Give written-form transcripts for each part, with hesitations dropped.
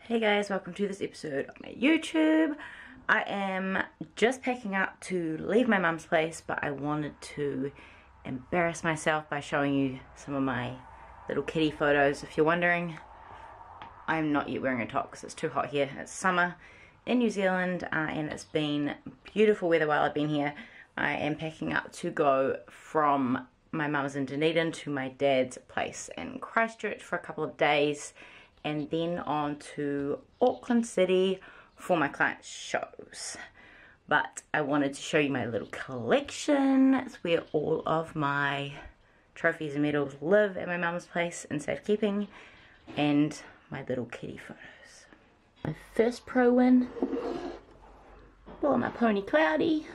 Hey guys, welcome to this episode of my YouTube. I am just packing up to leave my mum's place, but I wanted to embarrass myself by showing you some of my little kitty photos. If you're wondering, I'm not yet wearing a top because it's too hot here. It's summer in New Zealand and it's been beautiful weather while I've been here. I am packing up to go from my mum's in Dunedin to my dad's place in Christchurch for a couple of days, and then on to Auckland City for my client shows. But I wanted to show you my little collection. It's where all of my trophies and medals live at my mum's place in safekeeping, and my little kitty photos. My first pro win, oh, my pony Cloudy.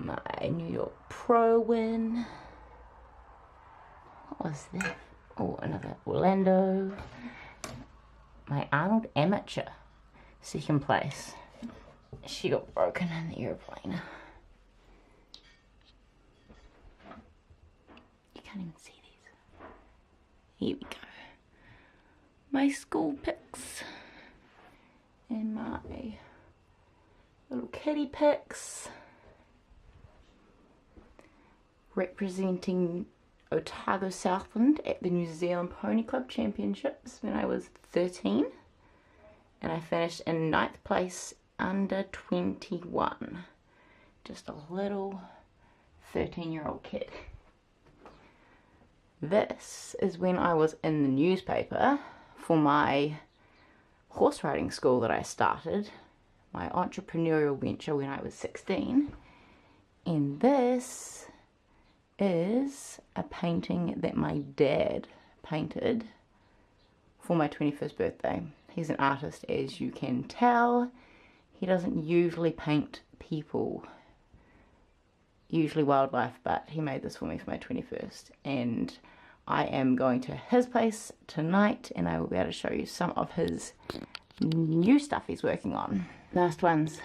My New York pro win. What was that? Oh, another Orlando. My Arnold Amateur, second place. She got broken in the airplane. You can't even see these. Here we go. My school pics. And my little kitty pics. Representing Otago Southland at the New Zealand Pony Club Championships when I was 13, and I finished in 9th place under 21. Just a little 13-year-old kid. This is when I was in the newspaper for my horse riding school that I started, my entrepreneurial venture when I was 16, and this is a painting that my dad painted for my 21st birthday. He's an artist, as you can tell. He doesn't usually paint people, usually wildlife, but he made this for me for my 21st, and I am going to his place tonight and I will be able to show you some of his new stuff he's working on. Last ones.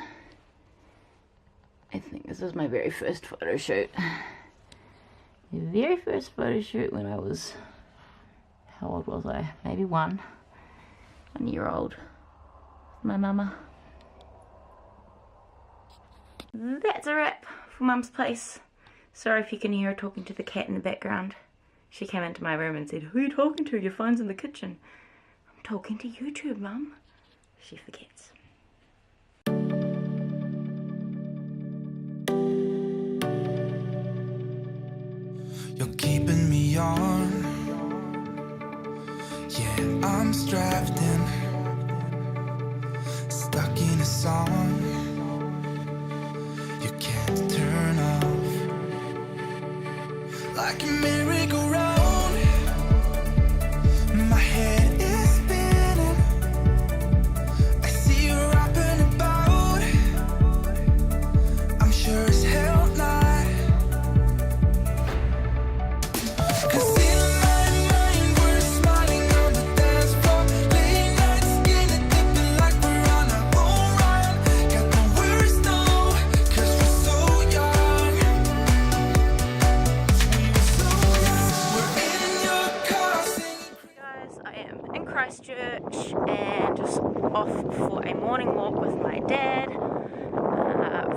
I think this was my very first photo shoot. The very first photo shoot when I was, how old was I? Maybe 1 year old. My mama. That's a wrap for Mum's place. Sorry if you can hear her talking to the cat in the background. She came into my room and said, "Who are you talking to? Your phone's in the kitchen." "I'm talking to YouTube, Mum." She forgets. You're keeping me on. Yeah, I'm strapped in, stuck in a song you can't turn off. Like a merry-go-round, my head is spinning. I see you rapping about, I'm sure as hell not. Christchurch and just off for a morning walk with my dad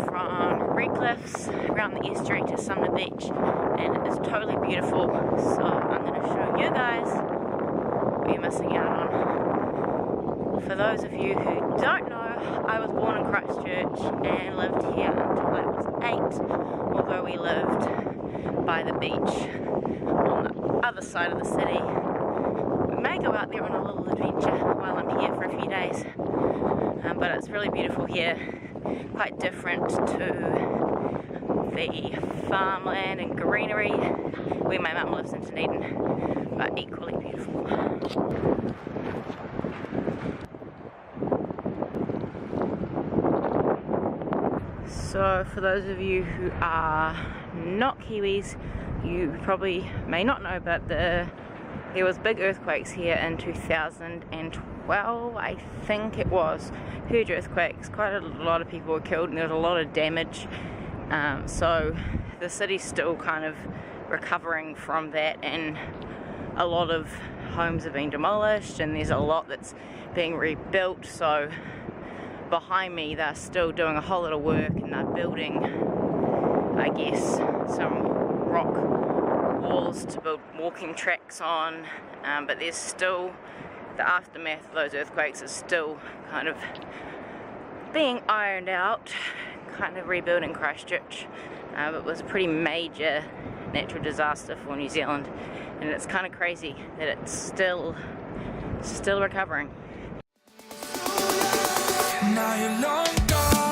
from Redcliffs around the estuary to Sumner Beach, and it is totally beautiful. So I'm going to show you guys what you're missing out on. For those of you who don't know, I was born in Christchurch and lived here until I was 8, although we lived by the beach on the other side of the city. We may go out there on a little adventure while I'm here for a few days, but it's really beautiful here, quite different to the farmland and greenery where my mum lives in Dunedin, but equally beautiful. So for those of you who are not Kiwis, you probably may not know, but there was big earthquakes here in 2012, I think it was. Huge earthquakes, quite a lot of people were killed and there was a lot of damage. So the city's still kind of recovering from that, and a lot of homes have been demolished and there's a lot that's being rebuilt. So behind me they're still doing a whole lot of work, and they're building, I guess, some rock walls to build walking tracks on, but there's still, the aftermath of those earthquakes is still kind of being ironed out, kind of rebuilding Christchurch. It was a pretty major natural disaster for New Zealand, and it's kind of crazy that it's still recovering. Now you're long gone.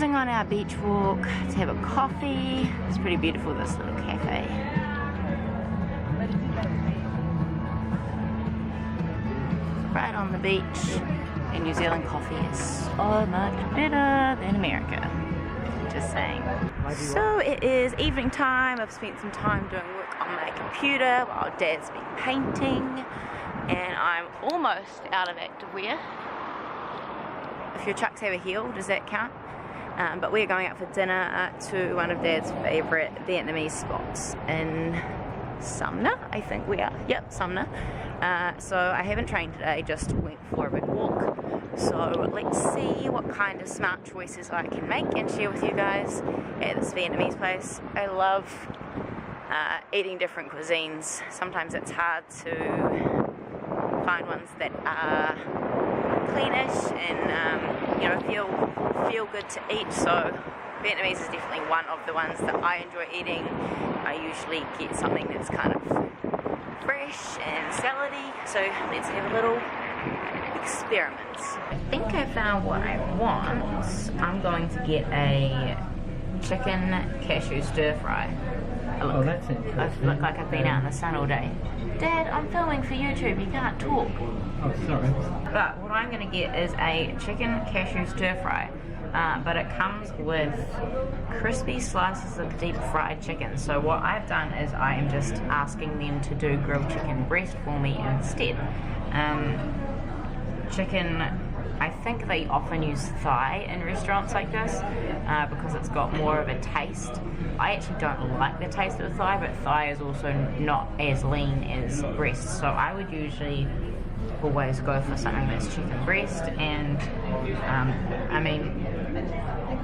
On our beach walk to have a coffee. It's pretty beautiful, this little cafe. Right on the beach, and New Zealand coffee is so much better than America. Just saying. So it is evening time. I've spent some time doing work on my computer while Dad's been painting, and I'm almost out of activewear. If your chucks have a heel, does that count? But we're going out for dinner to one of Dad's favourite Vietnamese spots in Sumner, I think we are. Yep, Sumner. So I haven't trained today, just went for a big walk. So let's see what kind of smart choices I can make and share with you guys at this Vietnamese place. I love eating different cuisines. Sometimes it's hard to find ones that are cleanish and you know, feel good to eat. So Vietnamese is definitely one of the ones that I enjoy eating. I usually get something that's kind of fresh and salady. So let's have a little experiment. I think I found what I want. I'm going to get a chicken cashew stir fry. Oh, that's interesting. I look like I've been out in the sun all day. Dad, I'm filming for YouTube, you can't talk. Oh, sorry. But what I'm going to get is a chicken cashew stir fry, but it comes with crispy slices of deep fried chicken. So what I've done is I am just asking them to do grilled chicken breast for me instead. Chicken, I think they often use thigh in restaurants like this because it's got more of a taste. I actually don't like the taste of thigh, but thigh is also not as lean as breast, so I would usually always go for something that's chicken breast. And I mean,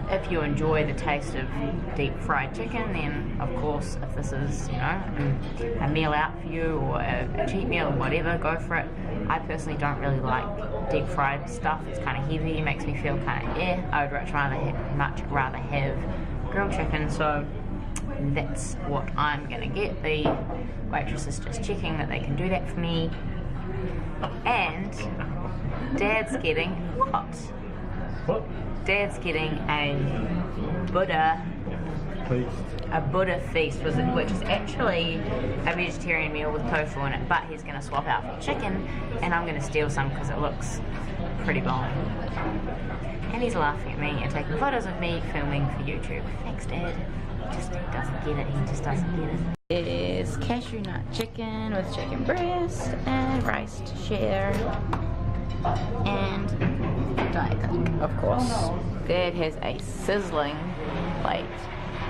if you enjoy the taste of deep fried chicken, then of course, if this is, you know, a meal out for you or a cheap meal or whatever, go for it. I personally don't really like deep fried stuff. It's kind of heavy, it makes me feel kind of I would much rather have grilled chicken. So that's what I'm gonna get. The waitress is just checking that they can do that for me. And Dad's getting what? What? Dad's getting a Buddha feast, which is actually a vegetarian meal with tofu in it, but he's going to swap out for chicken, and I'm going to steal some because it looks pretty bomb. And he's laughing at me and taking photos of me filming for YouTube. Thanks, Dad. He just doesn't get it. He just doesn't get it. It is cashew nut chicken with chicken breast and rice to share, and Diet Coke, of course. Dad has a sizzling plate.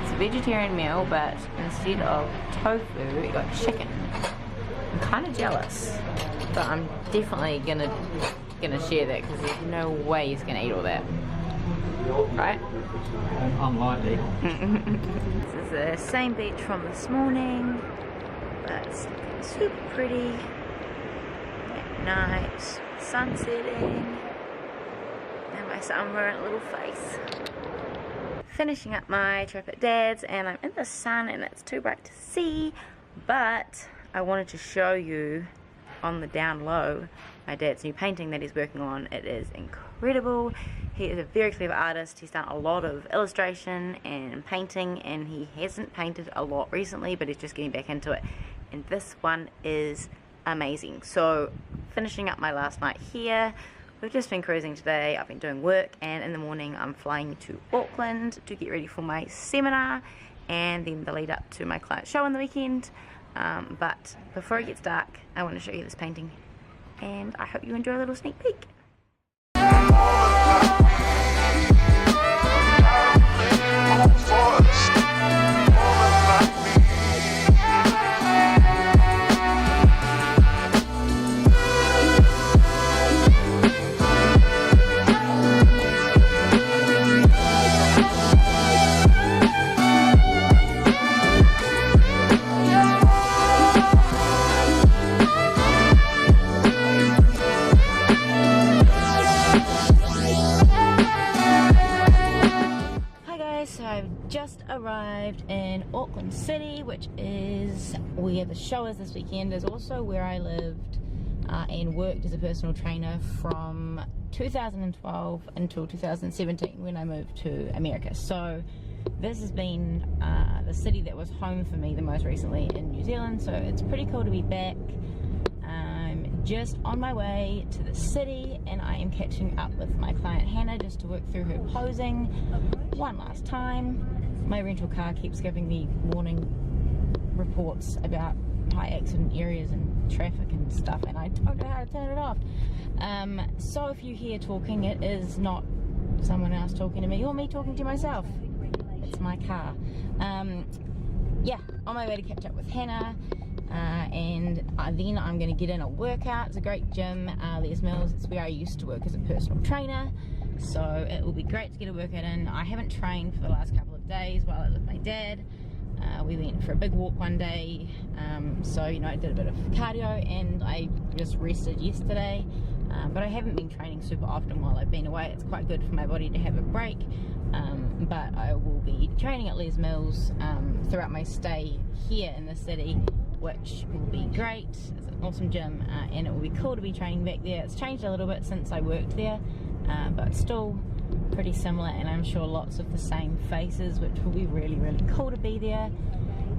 It's a vegetarian meal, but instead of tofu, we got chicken. I'm kind of jealous, but I'm definitely gonna share that because there's no way he's gonna eat all that. Right? Unlikely. This is the same beach from this morning, but it's looking super pretty at night, sun setting, and my sunburnt little face. Finishing up my trip at Dad's, and I'm in the sun and it's too bright to see, but I wanted to show you on the down low my dad's new painting that he's working on. It is incredible. He is a very clever artist. He's done a lot of illustration and painting, and he hasn't painted a lot recently, but he's just getting back into it, and this one is amazing. So finishing up my last night here. We've just been cruising today. I've been doing work, and in the morning I'm flying to Auckland to get ready for my seminar and then the lead up to my client show on the weekend. But before it gets dark, I want to show you this painting, and I hope you enjoy a little sneak peek. So I've just arrived in Auckland City, which is where the show is this weekend. Is also where I lived and worked as a personal trainer from 2012 until 2017 when I moved to America. So this has been the city that was home for me the most recently in New Zealand, so it's pretty cool to be back. I'm just on my way to the city, and I am catching up with my client Hannah just to work through her posing one last time. My rental car keeps giving me warning reports about high accident areas and traffic and stuff, and I don't know how to turn it off. So if you hear talking, it is not someone else talking to me or me talking to myself. It's my car. Yeah, on my way to catch up with Hannah. And then I'm going to get in a workout. It's a great gym, Les Mills. It's where I used to work as a personal trainer, so it will be great to get a workout in. I haven't trained for the last couple of days while I lived with my dad. We went for a big walk one day, so you know, I did a bit of cardio, and I just rested yesterday, but I haven't been training super often while I've been away. It's quite good for my body to have a break, but I will be training at Les Mills throughout my stay here in the city, which will be great. It's an awesome gym, and it will be cool to be training back there. It's changed a little bit since I worked there, but still pretty similar, and I'm sure lots of the same faces, which will be really, really cool to be there.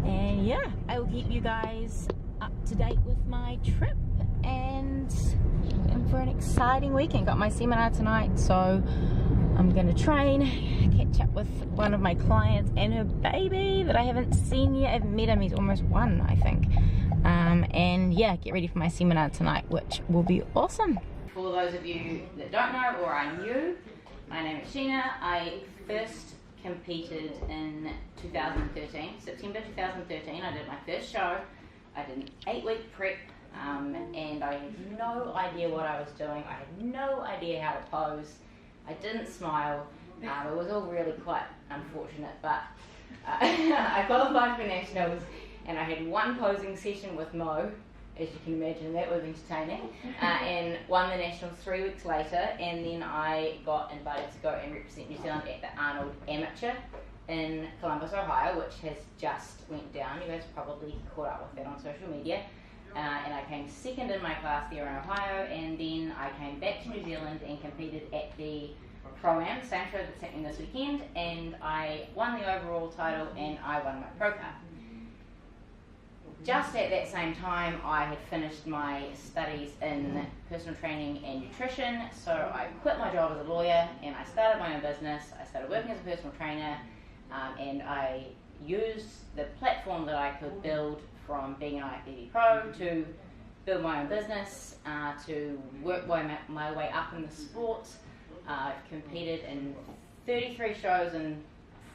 And yeah, I will keep you guys up to date with my trip, and I'm for an exciting weekend. Got my seminar tonight, so I'm gonna train, catch up with one of my clients and her baby that I haven't seen yet. I haven't met him, he's almost one, I think. And yeah, get ready for my seminar tonight, which will be awesome. For those of you that don't know or are new, my name is Sheena. I first competed in 2013, September 2013. I did my first show. I did an 8-week prep, and I had no idea what I was doing. I had no idea how to pose. I didn't smile. It was all really quite unfortunate, but I qualified for nationals, and I had one posing session with Mo, as you can imagine. That was entertaining, and won the nationals 3 weeks later, and then I got invited to go and represent New Zealand at the Arnold Amateur in Columbus, Ohio, which has just went down. You guys probably caught up with that on social media. And I came second in my class there in Ohio, and then I came back to New Zealand and competed at the Pro-Am, the same show that's happening this weekend, and I won the overall title and I won my Pro Cup. Just at that same time, I had finished my studies in personal training and nutrition, so I quit my job as a lawyer and I started my own business. I started working as a personal trainer, and I used the platform that I could build from being an IFBB Pro to build my own business, to work my way up in the sport. I've competed in 33 shows in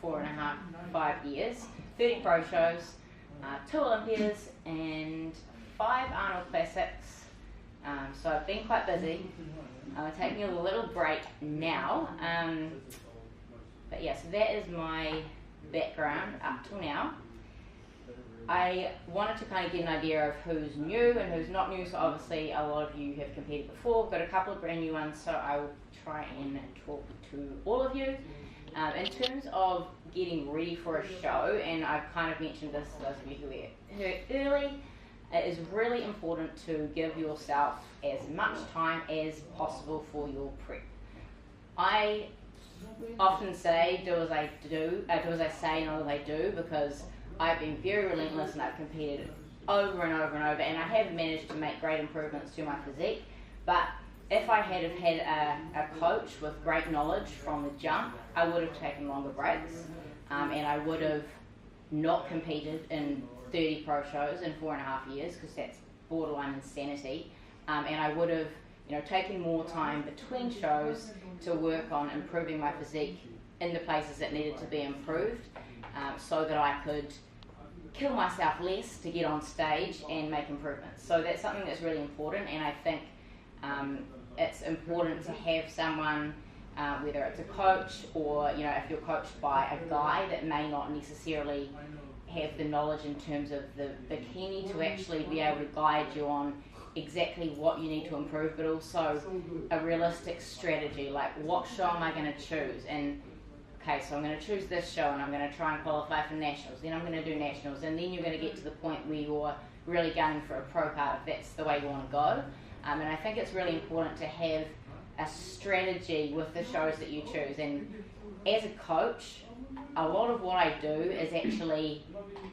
5 years, 30 pro shows, 2 Olympias and 5 Arnold Classics, so I've been quite busy. I'm taking a little break now, but yeah, so that is my background up till now. I wanted to kind of get an idea of who's new and who's not new, so obviously a lot of you have competed before, got a couple of brand new ones, so I will try and talk to all of you. In terms of getting ready for a show, and I've kind of mentioned this to those of you who are early, it is really important to give yourself as much time as possible for your prep. I often say, do as I say, not as I do, because I've been very relentless and I've competed over and over and over, and I have managed to make great improvements to my physique. But if I had have had a coach with great knowledge from the jump, I would have taken longer breaks, and I would have not competed in 30 pro shows in 4.5 years, because that's borderline insanity, and I would have, taken more time between shows to work on improving my physique in the places that needed to be improved, so that I could kill myself less to get on stage and make improvements. So that's something that's really important, and I think it's important to have someone, whether it's a coach or if you're coached by a guy that may not necessarily have the knowledge in terms of the bikini, to actually be able to guide you on exactly what you need to improve, but also a realistic strategy, like what show am I going to choose, and okay, so I'm going to choose this show and I'm going to try and qualify for nationals, then I'm going to do nationals, and then you're going to get to the point where you're really gunning for a pro card if that's the way you want to go. And I think it's really important to have a strategy with the shows that you choose. And as a coach, a lot of what I do is actually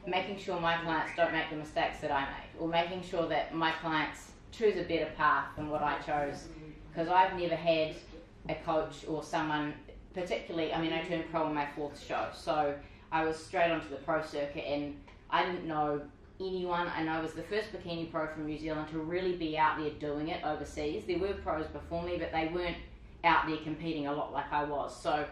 making sure my clients don't make the mistakes that I make, or making sure that my clients choose a better path than what I chose. Because I've never had a coach or someone, particularly, I turned pro on my 4th show, so I was straight onto the pro circuit, and I didn't know anyone, and I was the first bikini pro from New Zealand to really be out there doing it overseas. There were pros before me, but they weren't out there competing a lot like I was. So